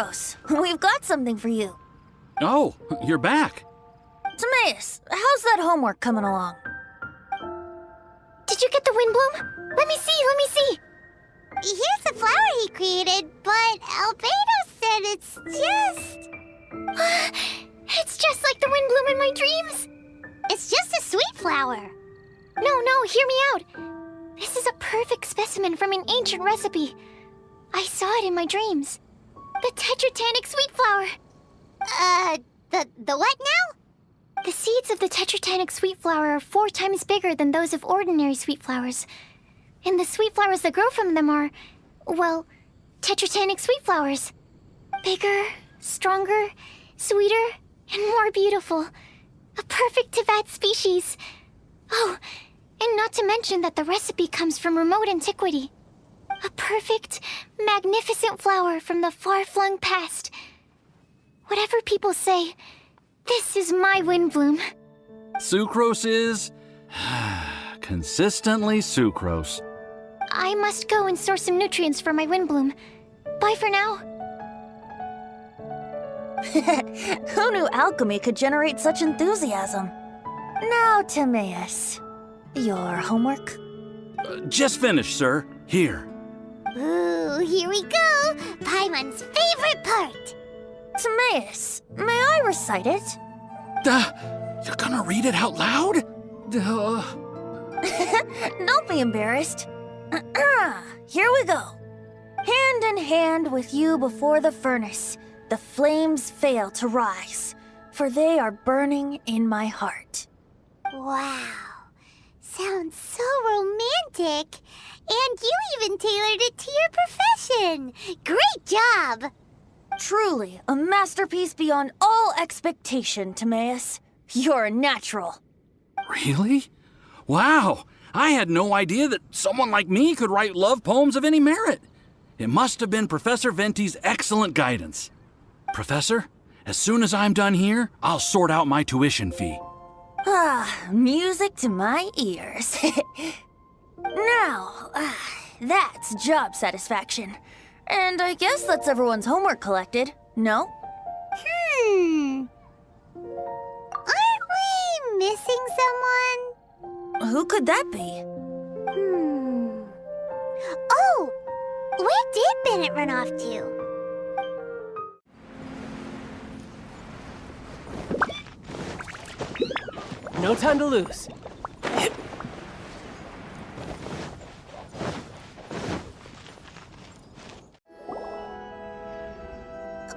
treacherous. We've got something for you. Oh, you're back. Timaeus, how's that homework coming along? Did you get the Windblume? Let me see. Here's a flower he created, but Albedo said it's just... It's just like the Windblume in my dreams. It's just a sweet flower. No, hear me out. This is a perfect specimen from an ancient recipe. I saw it in my dreams. The tetratanic sweet flower. The what now? The seeds of the tetratanic sweet flower are 4 times bigger than those of ordinary sweet flowers. And the sweet flowers that grow from them are, well, tetratanic sweet flowers. Bigger, stronger, sweeter, and more beautiful. A perfect Teyvat species. Oh, and not to mention that the recipe comes from remote antiquity. A perfect, magnificent flower from the far-flung past. Whatever people say, this is my Windblume. Sucrose is... consistently sucrose. I must go and source some nutrients for my Windblume. Bye for now. Who knew alchemy could generate such enthusiasm? Now, Timaeus, your homework? Just finished, sir. Here. Ooh, here we go! Paimon's favorite part! Timaeus, may I recite it? You're gonna read it out loud? Don't be embarrassed. Here we go. Hand in hand with you before the furnace, the flames fail to rise, for they are burning in my heart. Wow. Sounds so romantic. And you even tailored it to your profession. Great job! Truly, a masterpiece beyond all expectation, Timaeus. You're a natural. Really? Wow! I had no idea that someone like me could write love poems of any merit. It must have been Professor Venti's excellent guidance. Professor, as soon as I'm done here, I'll sort out my tuition fee. Music to my ears. Now, that's job satisfaction. And I guess that's everyone's homework collected, no? Aren't we missing someone? Who could that be? Oh! Where did Bennett run off to? No time to lose.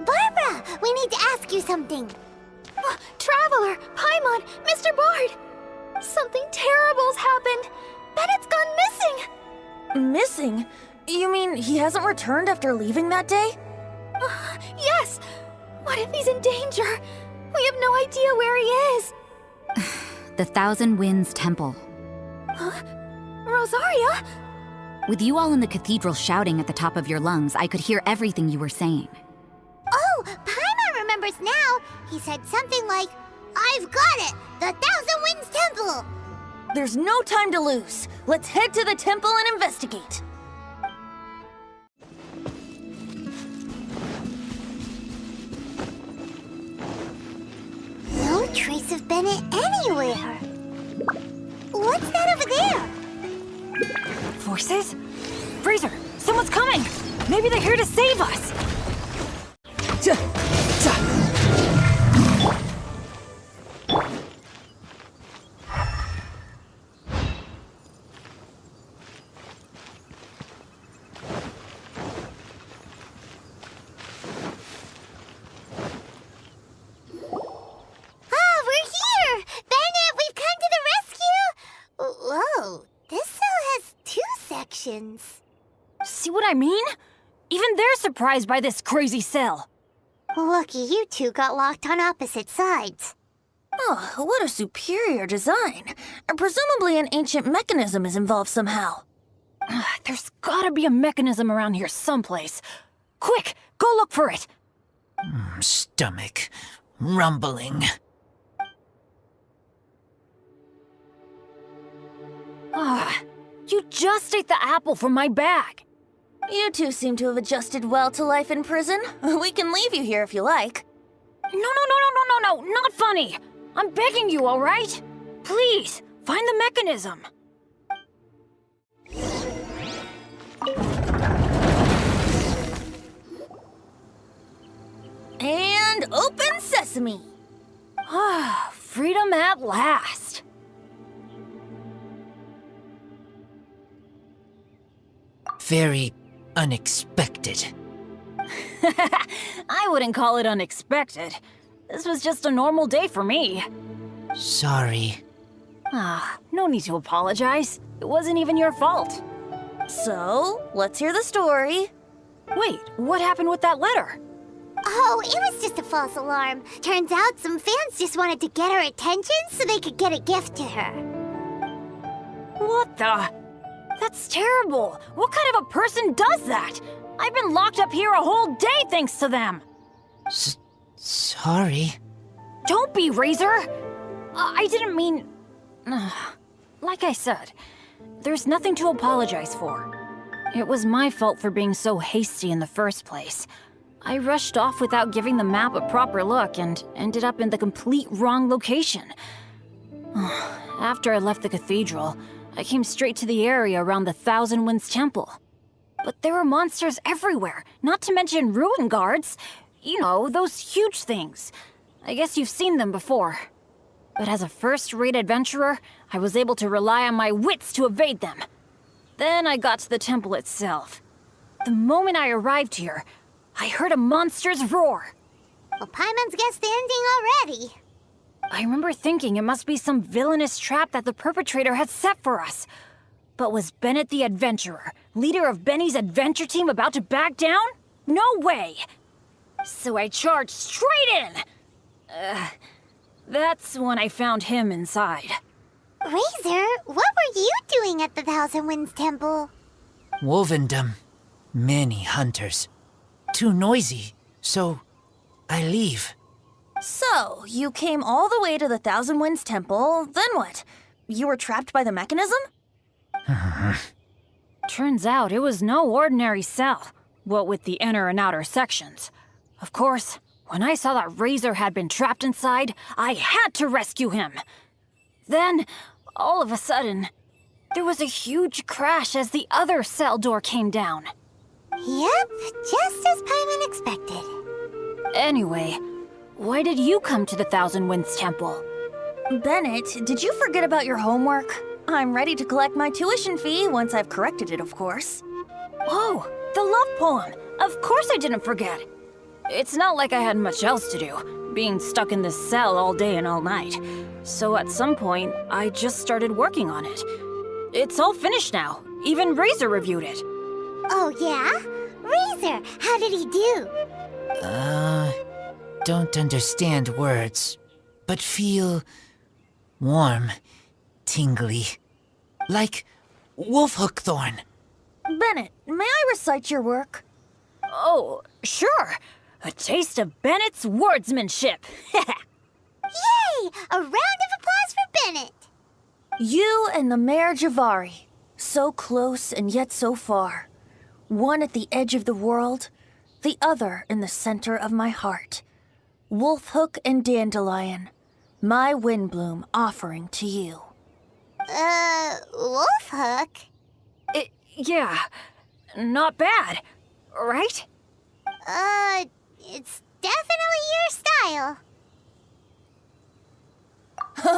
Barbara, we need to ask you something. Traveler, Paimon, Mr. Bard! Something terrible's happened. Bennett's gone missing. Missing? You mean he hasn't returned after leaving that day? Yes! What if he's in danger? We have no idea where he is. The Thousand Winds Temple. Rosaria? With you all in the cathedral shouting at the top of your lungs, I could hear everything you were saying. Oh, Paimon remembers now. He said something like, I've got it! The Thousand Winds Temple! There's no time to lose. Let's head to the temple and investigate. No trace of Bennett anywhere. What's that over there? Forces? Fraser, someone's coming! Maybe they're here to save us! See what I mean? Even they're surprised by this crazy cell. Lucky you two got locked on opposite sides. Oh, what a superior design. Presumably an ancient mechanism is involved somehow. There's gotta be a mechanism around here someplace. Quick, go look for it. Stomach rumbling. You just ate the apple from my bag. You two seem to have adjusted well to life in prison. We can leave you here if you like. No, not funny. I'm begging you, all right? Please, find the mechanism. And open sesame. Ah, freedom at last. Very unexpected. I wouldn't call it unexpected. This was just a normal day for me. Sorry. Ah, no need to apologize. It wasn't even your fault. So, let's hear the story. Wait, what happened with that letter? Oh, it was just a false alarm. Turns out some fans just wanted to get her attention so they could get a gift to her. What the? That's terrible. What kind of a person does that? I've been locked up here a whole day thanks to them. Sorry. Don't be, Razor. I didn't mean... Like I said, there's nothing to apologize for. It was my fault for being so hasty in the first place. I rushed off without giving the map a proper look and ended up in the complete wrong location. After I left the cathedral, I came straight to the area around the Thousand Winds Temple. But there were monsters everywhere, not to mention ruin guards. You know, those huge things. I guess you've seen them before. But as a first-rate adventurer, I was able to rely on my wits to evade them. Then I got to the temple itself. The moment I arrived here, I heard a monster's roar. Well, Paimon's guessed the ending already. I remember thinking it must be some villainous trap that the perpetrator had set for us. But was Bennett the adventurer, leader of Benny's adventure team, about to back down? No way! So I charged straight in! That's when I found him inside. Razor, what were you doing at the Thousand Winds Temple? Wovendom. Many hunters. Too noisy, so I leave. So, you came all the way to the Thousand Winds Temple, then what? You were trapped by the mechanism? Turns out it was no ordinary cell, what with the inner and outer sections. Of course, when I saw that Razor had been trapped inside, I had to rescue him. Then, all of a sudden, there was a huge crash as the other cell door came down. Yep, just as Paimon expected. Anyway, why did you come to the Thousand Winds Temple? Bennett, did you forget about your homework? I'm ready to collect my tuition fee once I've corrected it, of course. Oh, the love poem! Of course I didn't forget! It's not like I had much else to do, being stuck in this cell all day and all night. So at some point, I just started working on it. It's all finished now. Even Razor reviewed it. Oh, yeah? Razor, how did he do? Don't understand words, but feel warm, tingly, like wolfhook thorn. Bennett, may I recite your work? Oh, sure. A taste of Bennett's wordsmanship. Yay! A round of applause for Bennett! You and the Mare Javari, so close and yet so far. One at the edge of the world, the other in the center of my heart. Wolfhook and Dandelion, my Windblume offering to you. Wolfhook? Yeah, not bad, right? It's definitely your style.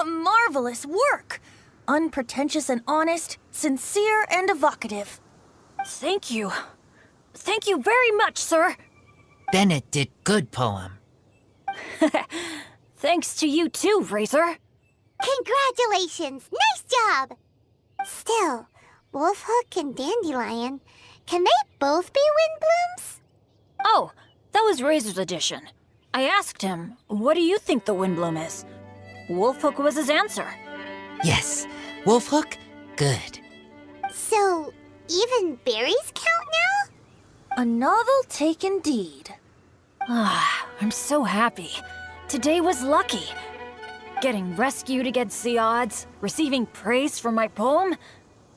Marvelous work! Unpretentious and honest, sincere and evocative. Thank you. Thank you very much, sir. Bennett did good poem. Thanks to you too, Razor. Congratulations! Nice job! Still, Wolfhook and Dandelion, can they both be Windblooms? Oh, that was Razor's edition. I asked him, what do you think the Windblume is? Wolfhook was his answer. Yes, wolfhook, good. So, even berries count now? A novel take indeed. Ah, I'm so happy. Today was lucky. Getting rescued against the odds, receiving praise for my poem?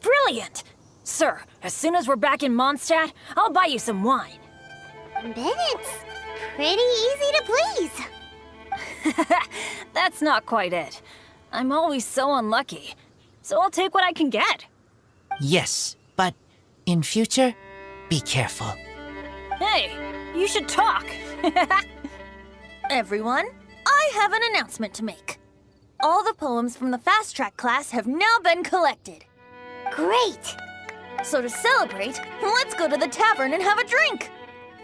Brilliant! Sir, as soon as we're back in Mondstadt, I'll buy you some wine. Bennett's pretty easy to please. That's not quite it. I'm always so unlucky, so I'll take what I can get. Yes, but in future, be careful. Hey, you should talk. Everyone, I have an announcement to make. All the poems from the fast track class have now been collected. Great! So to celebrate, let's go to the tavern and have a drink.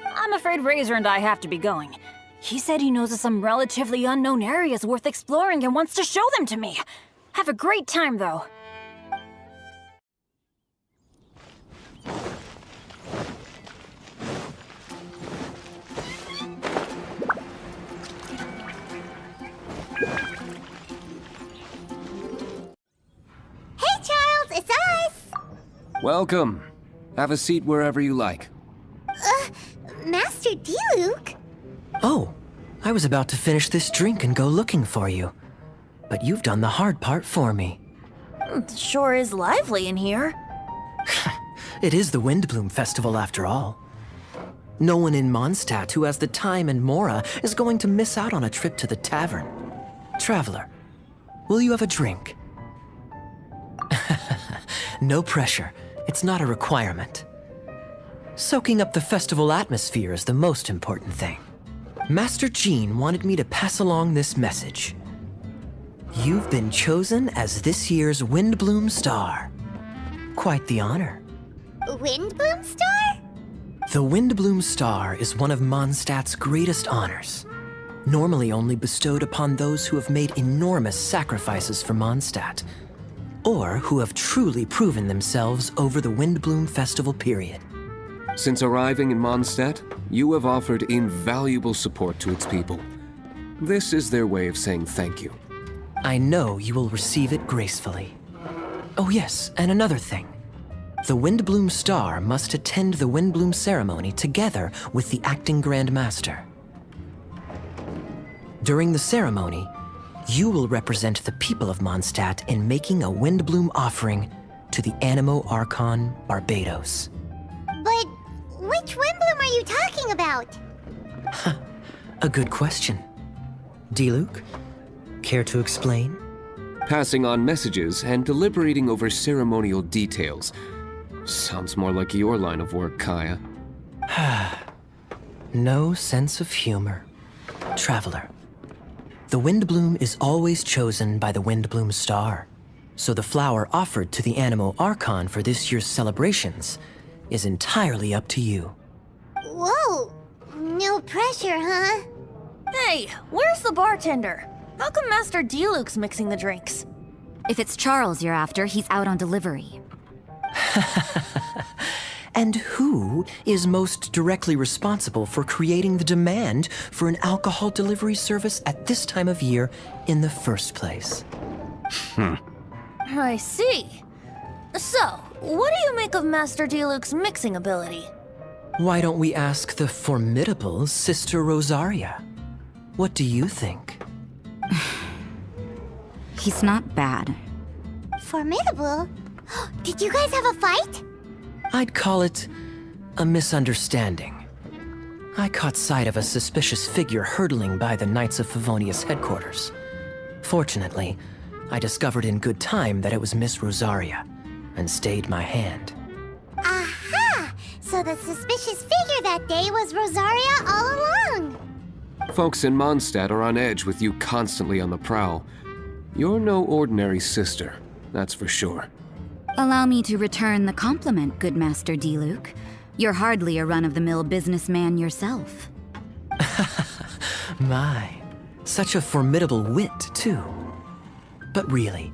I'm afraid Razor and I have to be going. He said he knows of some relatively unknown areas worth exploring and wants to show them to me. Have a great time, though. Hey, Charles, it's us! Welcome. Have a seat wherever you like. Master Diluc? Oh, I was about to finish this drink and go looking for you. But you've done the hard part for me. It sure is lively in here. It is the Windblume Festival after all. No one in Mondstadt who has the time and mora is going to miss out on a trip to the tavern. Traveler, will you have a drink? No pressure. It's not a requirement. Soaking up the festival atmosphere is the most important thing. Master Jean wanted me to pass along this message. You've been chosen as this year's Windblume Star. Quite the honor. Windblume Star? The Windblume Star is one of Mondstadt's greatest honors, normally only bestowed upon those who have made enormous sacrifices for Mondstadt, or who have truly proven themselves over the Windblume Festival period. Since arriving in Mondstadt, you have offered invaluable support to its people. This is their way of saying thank you. I know you will receive it gracefully. Oh yes, and another thing. The Windblume Star must attend the Windblume ceremony together with the acting Grand Master. During the ceremony, you will represent the people of Mondstadt in making a Windblume offering to the Animo Archon Barbados. But which Windblume are you talking about? A good question. Diluc, care to explain? Passing on messages and deliberating over ceremonial details. Sounds more like your line of work, Kaya. No sense of humor. Traveler, the Windblume is always chosen by the Windblume Star, so the flower offered to the Animo Archon for this year's celebrations is entirely up to you. Whoa! No pressure, huh? Hey, where's the bartender? How come Master Diluc's mixing the drinks? If it's Charles you're after, he's out on delivery. And who is most directly responsible for creating the demand for an alcohol delivery service at this time of year in the first place? I see. So, what do you make of Master Diluc's mixing ability? Why don't we ask the formidable Sister Rosaria? What do you think? He's not bad. Formidable? Did you guys have a fight? I'd call it a misunderstanding. I caught sight of a suspicious figure hurtling by the Knights of Favonius headquarters. Fortunately, I discovered in good time that it was Miss Rosaria, and stayed my hand. Aha! So the suspicious figure that day was Rosaria all along! Folks in Mondstadt are on edge with you constantly on the prowl. You're no ordinary sister, that's for sure. Allow me to return the compliment, good Master Diluc. You're hardly a run-of-the-mill businessman yourself. My, such a formidable wit, too. But really,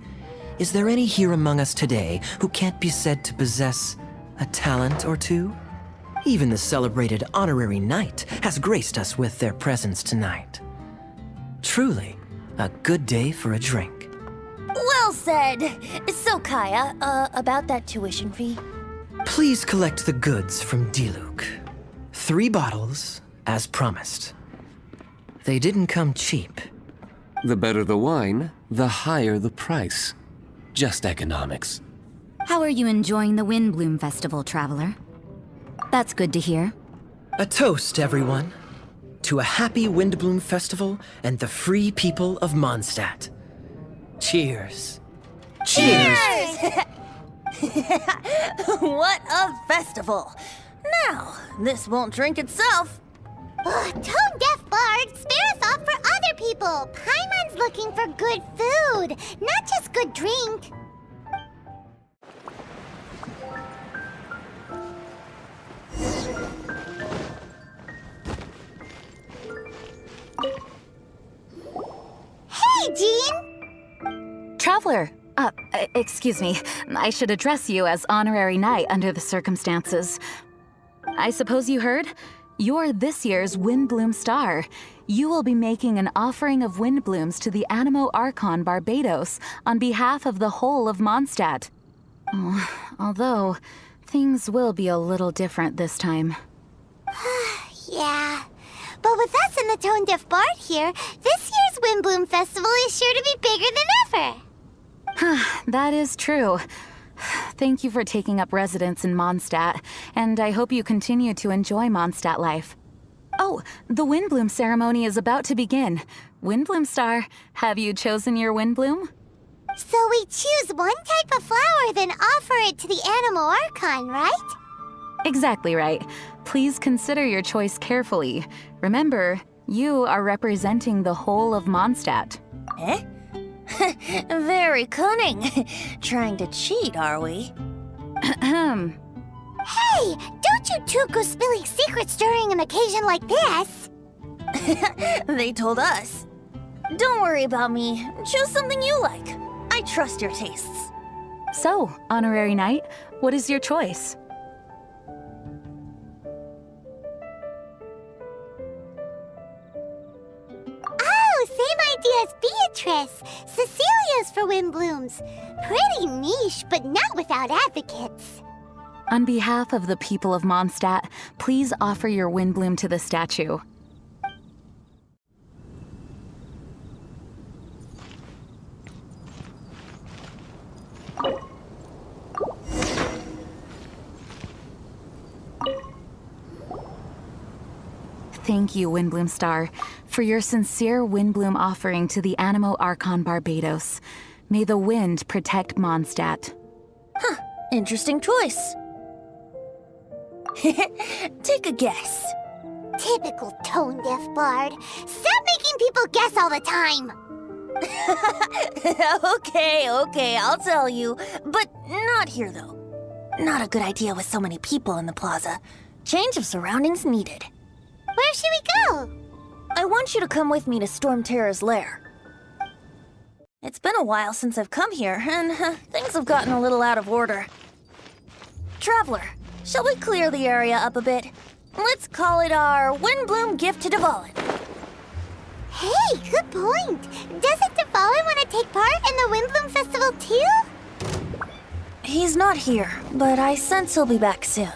is there any here among us today who can't be said to possess a talent or two? Even the celebrated honorary knight has graced us with their presence tonight. Truly, a good day for a drink. Well said. So, Kaya, about that tuition fee? Please collect the goods from Diluc. 3 bottles, as promised. They didn't come cheap. The better the wine, the higher the price. Just economics. How are you enjoying the Windblume Festival, Traveler? That's good to hear. A toast, everyone, to a happy Windblume Festival and the free people of Mondstadt. Cheers. Cheers! What a festival! Now, this won't drink itself. Tone-deaf bard, spare a thought for other people. Paimon's looking for good food, not just good drink. Hey, Jean! Traveler, excuse me. I should address you as honorary knight under the circumstances. I suppose you heard? You're this year's Windblume star. You will be making an offering of Windblooms to the Animo Archon Barbados on behalf of the whole of Mondstadt. Although, things will be a little different this time. Yeah. But with us and the tone-deaf bard here, this year's Windblume Festival is sure to be bigger than ever. That is true. Thank you for taking up residence in Mondstadt, and I hope you continue to enjoy Mondstadt life. Oh, the Windblume ceremony is about to begin. Windblume Star, have you chosen your Windblume? So we choose one type of flower, then offer it to the Animo Archon, right? Exactly right. Please consider your choice carefully. Remember, you are representing the whole of Mondstadt. Eh? Very cunning. Trying to cheat, are we? Hey, don't you two go spilling secrets during an occasion like this. They told us. Don't worry about me. Choose something you like. I trust your tastes. So, honorary knight, what is your choice? Oh, same idea as Beatrice. Cecilia's for Windblooms. Pretty niche, but not without advocates. On behalf of the people of Mondstadt, please offer your Windblume to the statue. Thank you, Windblume Star, for your sincere Windblume offering to the Animo Archon Barbados. May the wind protect Mondstadt. Interesting choice. Take a guess. Typical tone-deaf bard. Stop making people guess all the time. Okay, I'll tell you. But not here, though. Not a good idea with so many people in the plaza. Change of surroundings needed. Where should we go? I want you to come with me to Storm Terror's lair. It's been a while since I've come here, and things have gotten a little out of order. Traveler, shall we clear the area up a bit? Let's call it our Windblume gift to Dvalin. Hey, good point. Doesn't Dvalin want to take part in the Windblume Festival too? He's not here, but I sense he'll be back soon.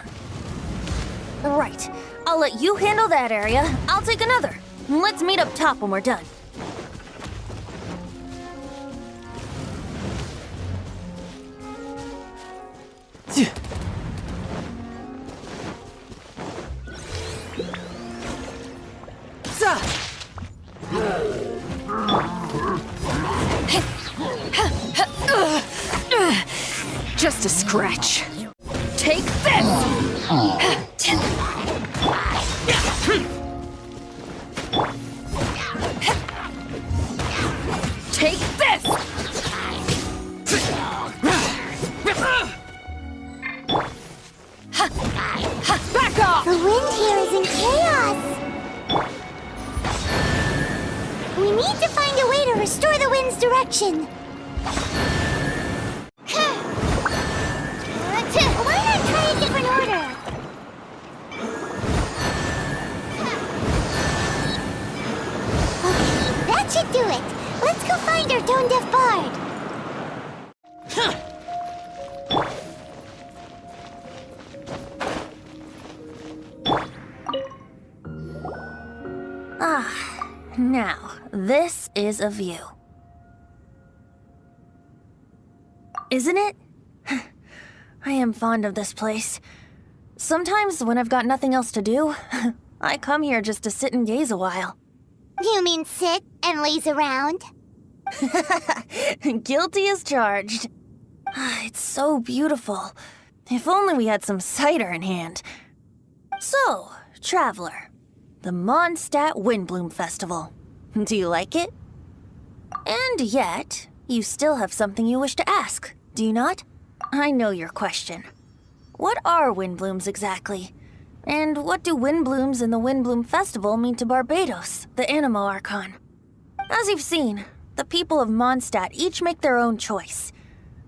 Right. I'll let you handle that area. I'll take another. Let's meet up top when we're done. Just a scratch. Take this! Take this! Back off! The wind here is in chaos. We need to find a way to restore the wind's direction. Why not try a different order? Okay, that should do it. Let's go find our tone-deaf bard. Now, this is a view. Isn't it? I am fond of this place. Sometimes when I've got nothing else to do, I come here just to sit and gaze a while. You mean sit and laze around? Guilty as charged. It's so beautiful. If only we had some cider in hand. So, Traveler, the Mondstadt Windblume Festival. Do you like it? And yet, you still have something you wish to ask, do you not? I know your question. What are Windblooms exactly? And what do Windblooms in the Windblume Festival mean to Barbados, the Animo Archon? As you've seen, the people of Mondstadt each make their own choice.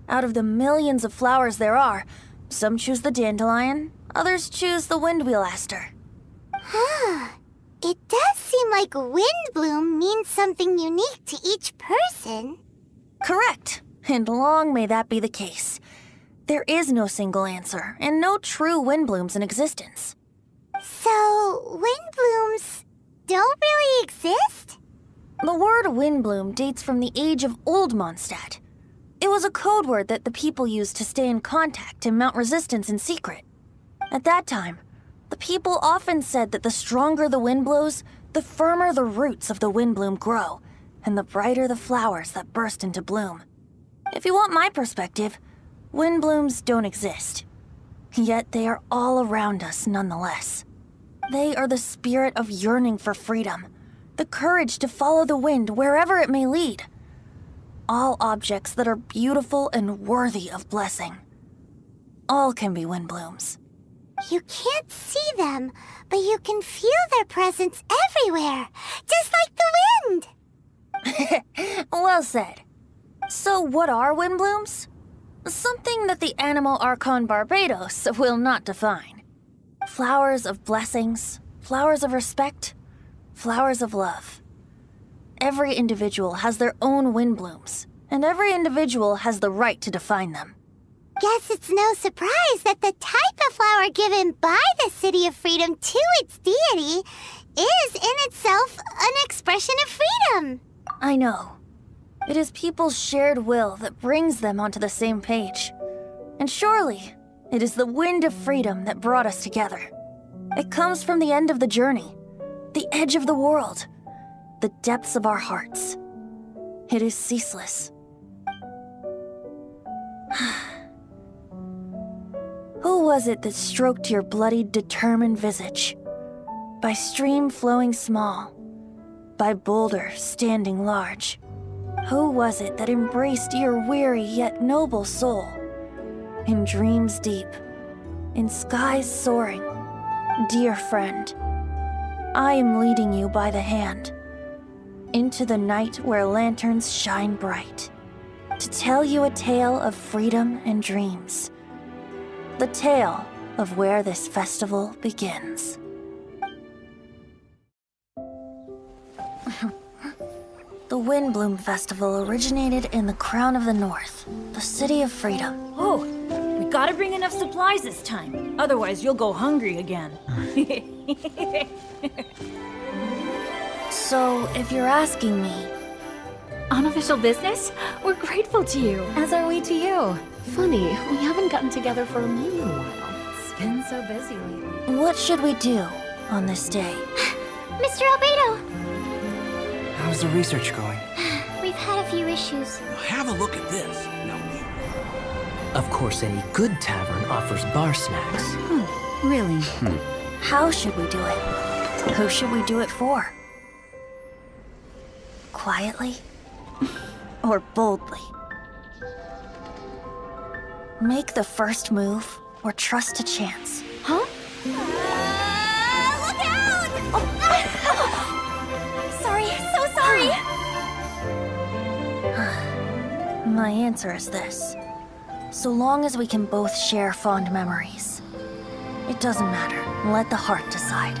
Out of the millions of flowers there are, some choose the dandelion, others choose the windwheel aster. It does seem like Windblume means something unique to each person. Correct, and long may that be the case. There is no single answer, and no true Windblooms in existence. So, Windblooms don't really exist? The word Windblume dates from the age of Old Mondstadt. It was a code word that the people used to stay in contact and mount resistance in secret. At that time, the people often said that the stronger the wind blows, the firmer the roots of the Windblume grow, and the brighter the flowers that burst into bloom. If you want my perspective, Windblooms don't exist. Yet they are all around us nonetheless. They are the spirit of yearning for freedom, the courage to follow the wind wherever it may lead. All objects that are beautiful and worthy of blessing. All can be Windblooms. You can't see them, but you can feel their presence everywhere, just like the wind. Well said. So what are Windblooms? Something that the Animo Archon Barbados will not define. Flowers of blessings, flowers of respect, flowers of love. Every individual has their own Windblooms, and every individual has the right to define them. Guess it's no surprise that the type of flower given by the City of Freedom to its deity is in itself an expression of freedom. I know. It is people's shared will that brings them onto the same page. And surely, it is the wind of freedom that brought us together. It comes from the end of the journey, the edge of the world, the depths of our hearts. It is ceaseless. Who was it that stroked your bloodied, determined visage? By stream flowing small, by boulder standing large. Who was it that embraced your weary yet noble soul? In dreams deep, in skies soaring, dear friend, I am leading you by the hand into the night where lanterns shine bright, to tell you a tale of freedom and dreams, the tale of where this festival begins. The Windblume Festival originated in the Crown of the North, the City of Freedom. Oh, we gotta bring enough supplies this time. Otherwise, you'll go hungry again. So, if you're asking me, Unofficial business? We're grateful to you. As are we to you. Funny, we haven't gotten together for a little while. It's been so busy lately. what should we do on this day? Mr. Albedo, How's the research going? we've had a few issues. Have a look at this. Now, Of course, any good tavern offers bar snacks. Really? How should we do it? Who should we do it for? Quietly? Or boldly? Make the first move, or trust to chance. Huh? Look out! Sorry, so sorry. My answer is this. So long as we can both share fond memories. It doesn't matter. Let the heart decide.